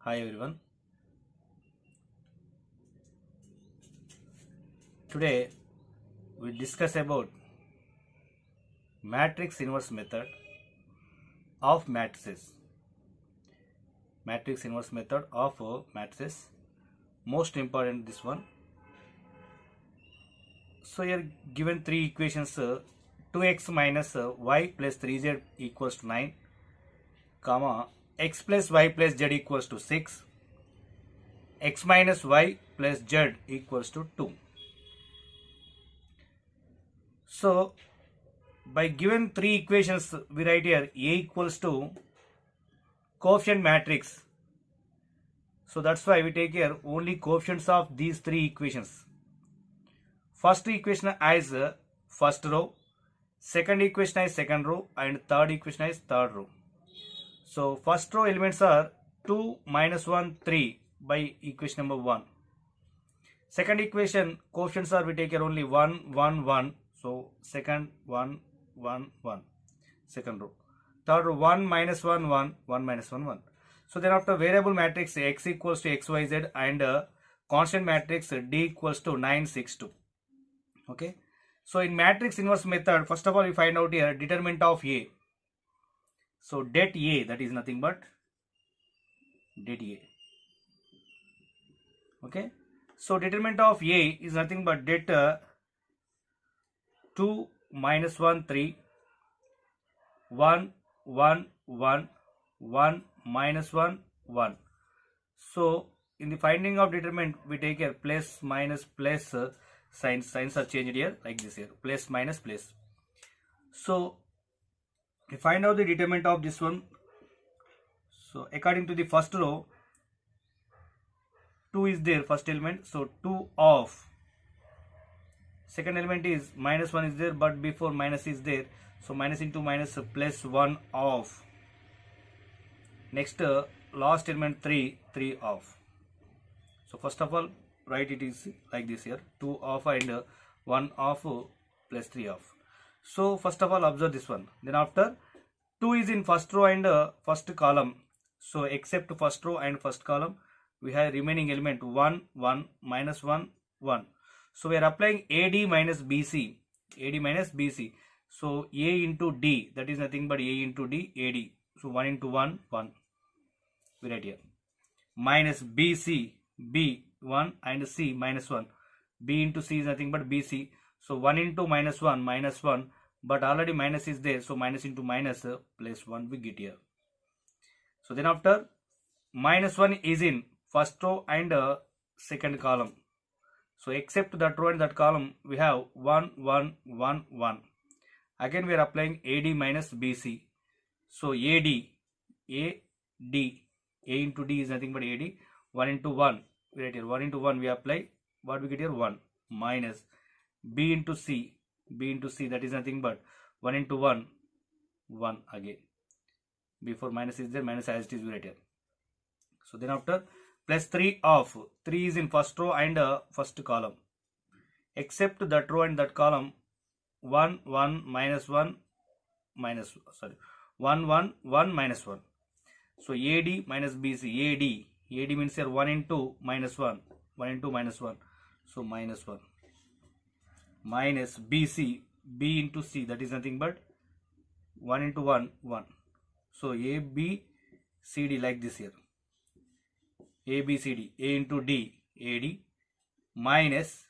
Hi everyone. Today we discuss about matrix inverse method of matrices. Matrix inverse method of matrices. Most important this one. So here given three equations 2x minus y plus 3z equals to 9, comma x plus y plus z equals to 6, x minus y plus z equals to 2. So by given three equations we write here A equals to coefficient matrix. So that's why we take here only coefficients of these three equations. First equation as first row, second equation is second row, and third equation is third row. So first row elements are 2, minus 1, 3 by equation number 1. Second equation coefficients are we take here only 1, 1, 1. So second 1, 1, 1. Second row. Third row 1, minus 1, 1, 1, minus 1, 1. So then after variable matrix x equals to xyz and constant matrix d equals to 9, 6, 2. Okay. So in matrix inverse method, first of all we find out here determinant of A. So det A, that is nothing but det A. Okay. So determinant of A is nothing but det 2 minus 1 3 1 1 1 1 minus 1 1. So in the finding of determinant we take here plus minus plus signs are changed here like this here, plus minus plus. So we find out the determinant of this one. So according to the first row 2 is there, first element, so 2 of second element is minus 1 is there, but before minus is there, so minus into minus plus 1 of next last element 3 of. So first of all write it is like this here, 2 of and 1 of plus 3 of. So first of all observe this one. Then after 2 is in first row and first column, so except first row and first column we have remaining element 1 1 minus 1 1. So we are applying AD minus BC, AD minus BC. So A into D, that is nothing but A into D, AD. So 1 into 1 1 we write here, minus BC, B 1 and C minus 1. B into C is nothing but BC. So 1 into minus 1 minus 1, but already minus is there, so minus into minus plus 1 we get here. So then after minus 1 is in first row and second column. So except that row and that column we have 1 1 1 1. Again we are applying AD minus BC. So AD, A into D is nothing but AD. 1 into 1 we write here, 1 into 1 we apply, what we get here 1 minus B into C, that is nothing but 1 into 1 1 again, before minus is there, minus as it is we write here. So then after plus 3 of 3 is in first row and first column, except that row and that column 1 1 minus 1 minus 1 1 1 minus 1. So AD minus BC, AD means here 1 into minus 1, 1 into minus 1, so minus 1 minus BC, B into C, that is nothing but 1 into 1 1. So ABCD like this here, ABCD, A into D, AD minus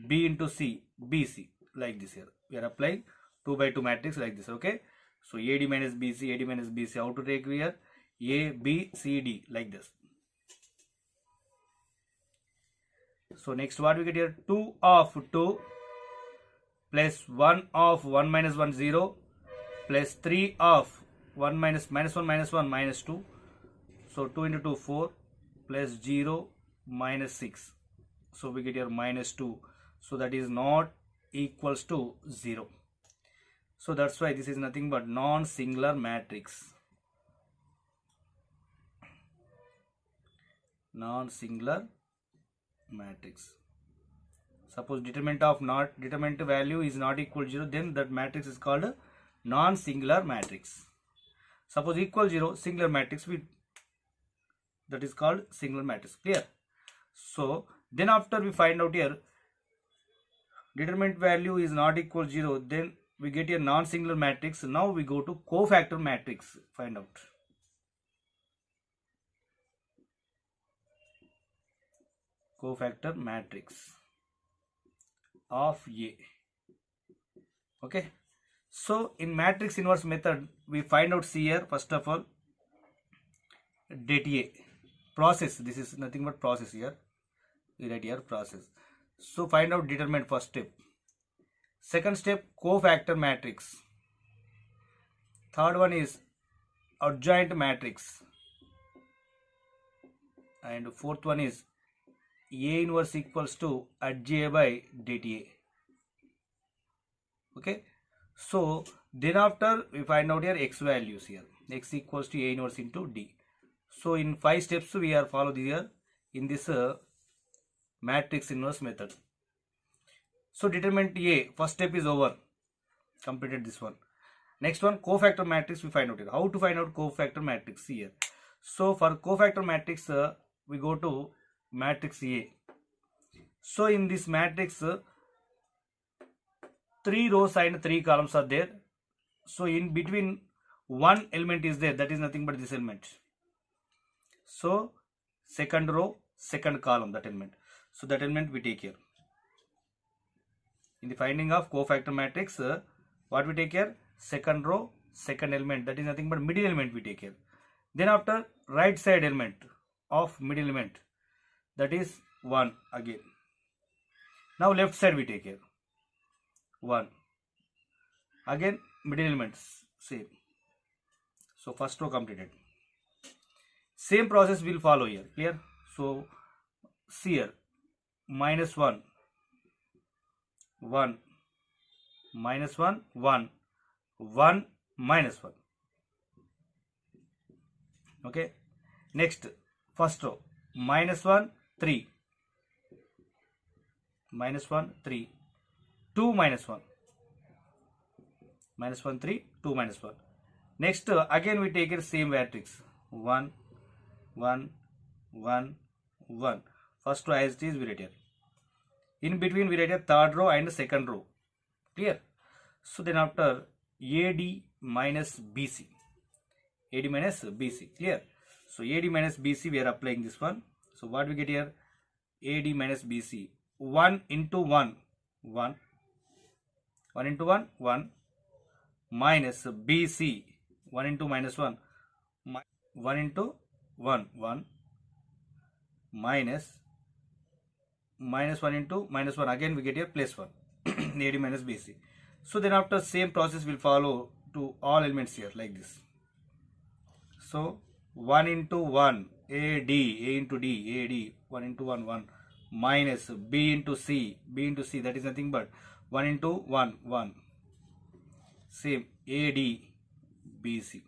B into C, BC like this here. We are applying 2 by 2 matrix like this. Okay. So AD minus BC, how to take here? A, B, C, D like this. So next what we get here? 2 of 2 plus 1 of 1 minus 1 0 plus 3 of 1 minus 1 minus 1 minus 2. So 2 into 2 4 plus 0 minus 6. So we get here minus 2. So that is not equals to 0. So that's why this is nothing but non-singular matrix. Non-singular matrix. Suppose determinant value is not equal to 0, then that matrix is called a non-singular matrix. Suppose equal 0, singular matrix, that is called singular matrix. Clear? So then after we find out here determinant value is not equal 0, then we get a non-singular matrix. Now we go to cofactor matrix, find out. Cofactor matrix of A. Okay. So in matrix inverse method, we find out here first of all det A process. This is nothing but process here. We write here process. So find out determinant first step. Second step cofactor matrix. Third one is adjoint matrix. And fourth one is A inverse equals to adj by det A. Okay. So then after we find out here x values here. X equals to A inverse into D. So in 5 steps we are follow here in this matrix inverse method. So determinant A, first step is over. Completed this one. Next one, cofactor matrix we find out here. How to find out cofactor matrix here? So for cofactor matrix, we go to matrix A. So in this matrix, 3 rows and 3 columns are there. So in between one element is there, that is nothing but this element. So second row, second column, that element. So that element we take here. In the finding of cofactor matrix, what we take here? Second row, second element, that is nothing but middle element we take here. Then after right side element of middle element, that is 1 again. Now left side we take here 1 again, middle elements same. So first row completed. Same process will follow here. Clear? So see here minus 1 1 minus 1 1 1 minus 1. Okay. Next first row minus 1 3 minus 1 3 2 minus 1 minus 1 3 2 minus 1. Next again we take it same matrix 1 1 1 1. First row as it is we write here. In between we write a third row and second row. Clear? So then after AD minus BC. AD minus BC. Clear? So AD minus BC we are applying this one. So what we get here? AD minus BC. 1 into 1 1. 1 into 1 1 minus BC. 1 into minus 1 1 into 1 1 minus 1 into minus 1, again we get here plus 1. AD minus BC. So then after same process will follow to all elements here like this. So 1 into 1 AD, A into D, AD 1 into 1 1 minus B into C, that is nothing but 1 into 1 1 same AD BC.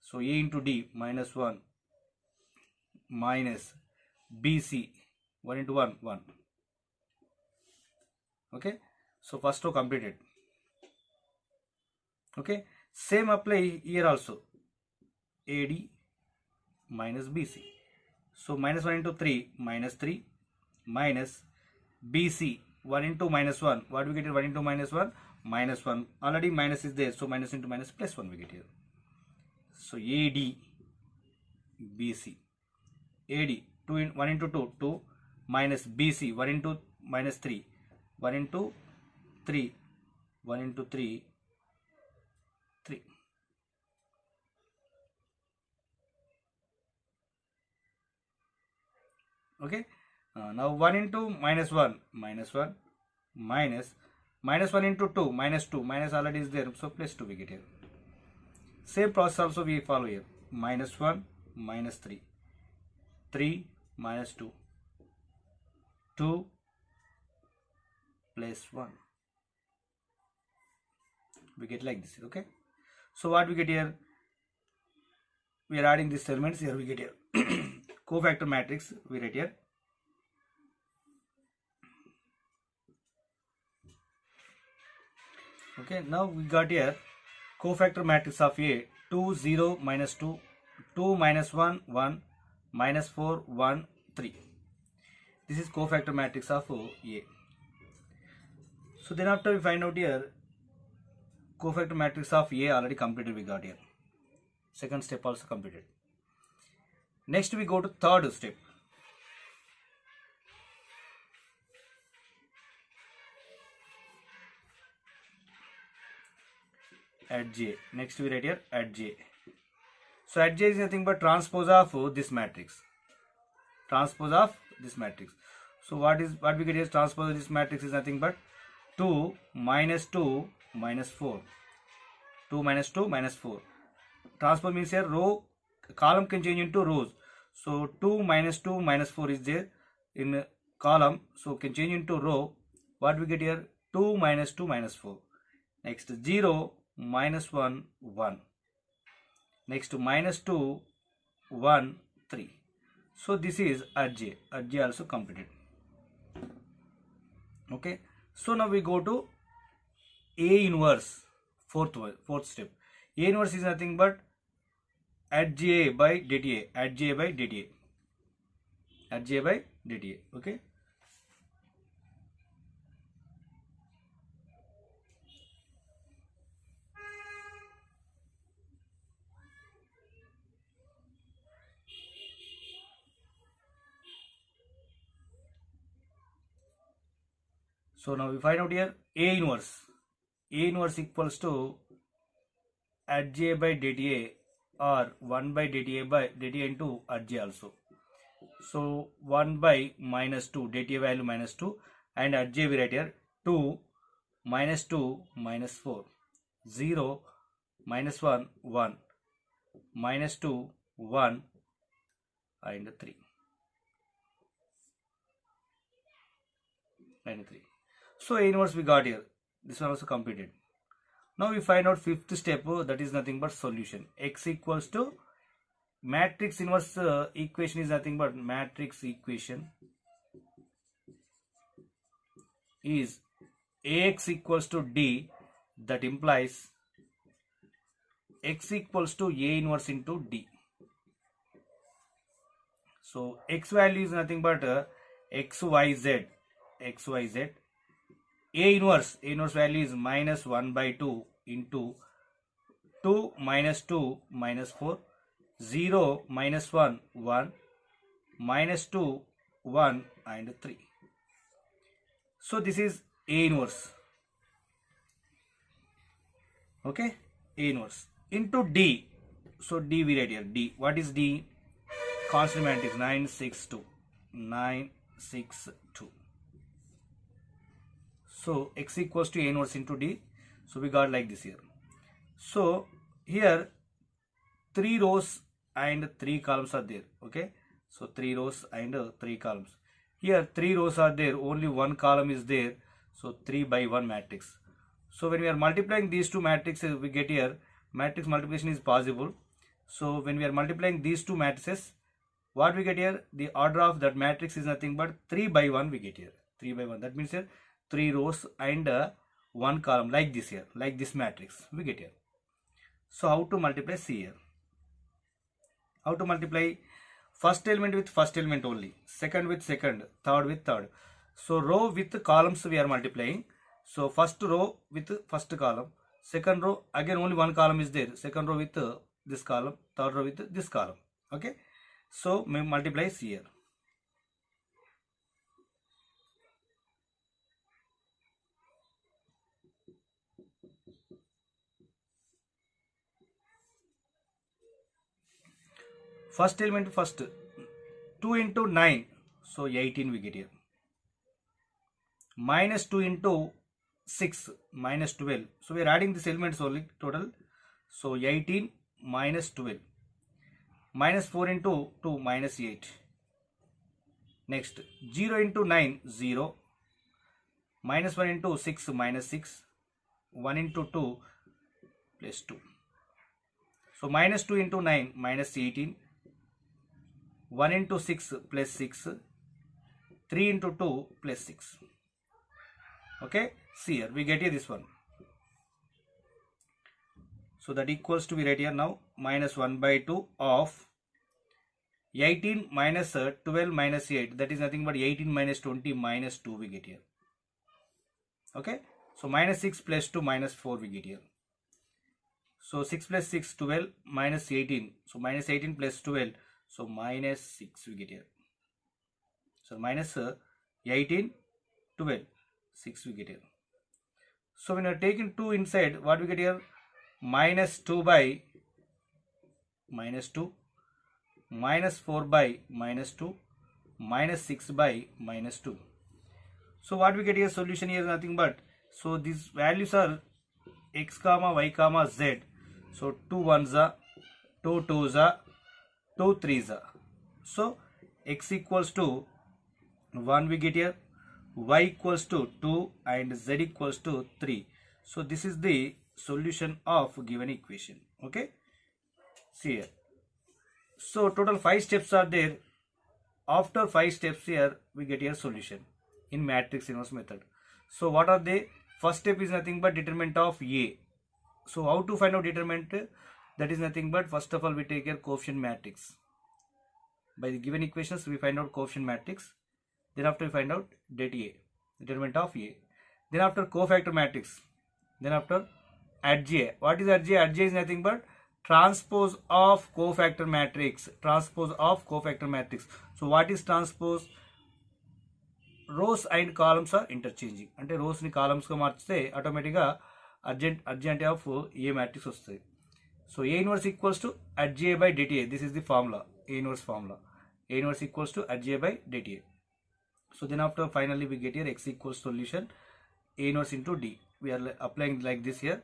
So A into D minus 1 minus BC 1 into 1 1. Okay. So first row completed. Okay. Same apply here also. AD minus BC. So minus 1 into 3 minus 3 minus BC 1 into minus 1. What we get here? 1 into minus 1 minus 1. Already minus is there. So minus into minus plus 1 we get here. So AD BC. AD 1 into 2 2 minus BC 1 into minus 3 1 into 3 1 into 3 3. Okay. Now 1 into minus 1 minus 1 minus 1 into 2 minus 2 minus already is there, so plus 2 we get here. Same process also we follow here. Minus 1 minus 3 3 minus 2 2 plus 1 we get like this. Okay. So what we get here? We are adding these elements here. We get here cofactor matrix we write here. Okay. Now we got here cofactor matrix of A 2 0 minus 2, 2 minus 1 1, minus 4 1 3. This is cofactor matrix of A. So then after we find out here cofactor matrix of A already completed, we got here. Second step also completed. Next we go to third step. At J. Next we write here at J. So at J is nothing but transpose of this matrix. Transpose of this matrix. So what we get here, transpose of this matrix is nothing but 2 minus 2 minus 4. 2 minus 2 minus 4. Transpose means here row, column can change into rows. So 2 minus 2 minus 4 is there in column. So can change into row. What we get here? 2 minus 2 minus 4. Next 0 minus 1 1. Next minus 2 1 3. So this is at J. At J also completed. Okay. So now we go to A inverse. Fourth step. A inverse is nothing but at J by dt A. At J by dt A. At J by dt A. Okay. So now we find out here A inverse. A inverse equals to at J by dt A or 1 by dt A by dt A into at J also. So 1 by minus 2, dt A value minus 2, and at J we write here 2 minus 2 minus 4, 0 minus 1 1, minus 2 1 and 3 and 3. So A inverse we got here. This one also completed. Now we find out fifth step, that is nothing but solution. X equals to matrix inverse equation is nothing but matrix equation is Ax equals to D, that implies X equals to A inverse into D. So X value is nothing but XYZ. A inverse value is minus 1 by 2 into 2 minus 2 minus 4, 0 minus 1 1, minus 2 1 and 3. So this is A inverse. Okay, A inverse into D. So D we write here D. What is D? Constant matrix 9 6 2. 9 6 2. So X equals to A inverse into D. So we got like this here. So here 3 rows and 3 columns are there. Okay. So 3 rows and 3 columns. Here 3 rows are there. Only 1 column is there. So 3 by 1 matrix. So when we are multiplying these two matrices, we get here matrix multiplication is possible. So when we are multiplying these two matrices, what we get here? The order of that matrix is nothing but 3 by 1 we get here. 3 by 1. That means here 3 rows and 1 column, like this here, like this matrix we get here. So how to multiply? See here. How to multiply? First element with first element only, second with second, third with third. So row with columns we are multiplying. So first row with first column, second row again only 1 column is there, second row with this column, third row with this column. Okay. So multiply here. First element first, 2 into 9, so 18 we get here. Minus 2 into 6, minus 12. So we are adding these elements only total. So 18 minus 12. Minus 4 into 2, minus 8. Next 0 into 9, 0. Minus 1 into 6, minus 6. 1 into 2, plus 2. So minus 2 into 9, minus 18. 1 into 6 plus 6, 3 into 2 plus 6. Okay, see here, we get here this one. So that equals to, we write here now, minus 1 by 2 of 18 minus 12 minus 8, that is nothing but 18 minus 20 minus 2 we get here. Okay, so minus 6 plus 2 minus 4 we get here. So 6 plus 6, 12 minus 18, so minus 18 plus 12, so minus 6 we get here. So minus 18, 12, 6 we get here. So when you are taking 2 inside, what we get here? Minus 2 by minus 2, minus 4 by minus 2, minus 6 by minus 2. So what we get here, solution here is nothing but, so these values are x comma y comma z. So 2 1s are, 2 2s are, 2 3s are. So x equals to 1 we get here, y equals to 2 and z equals to 3. So this is the solution of given equation. Okay, see here. So total 5 steps are there. After 5 steps here we get here solution in matrix inverse method. So what are they? First step is nothing but determinant of A. So how to find out determinant? That is nothing but, first of all we take here coefficient matrix. By the given equations we find out coefficient matrix. Then after we find out det A, determinant of A. Then after cofactor matrix. Then after adj. What is adj? Adj is nothing but transpose of cofactor matrix. Transpose of cofactor matrix. So what is transpose? Rows and columns are interchanging. అంటే rows ని columns గా మార్చితే ఆటోమేటిక్గా adjacent of A matrix వస్తుంది. So A inverse equals to adj by det A. This is the formula. A inverse formula. A inverse equals to adj by det A. So then after finally we get here x equals solution A inverse into D. We are applying like this here.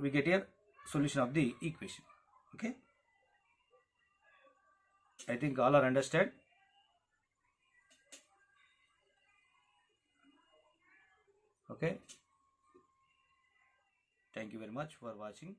We get here solution of the equation. Okay. I think all are understand. Okay. Thank you very much for watching.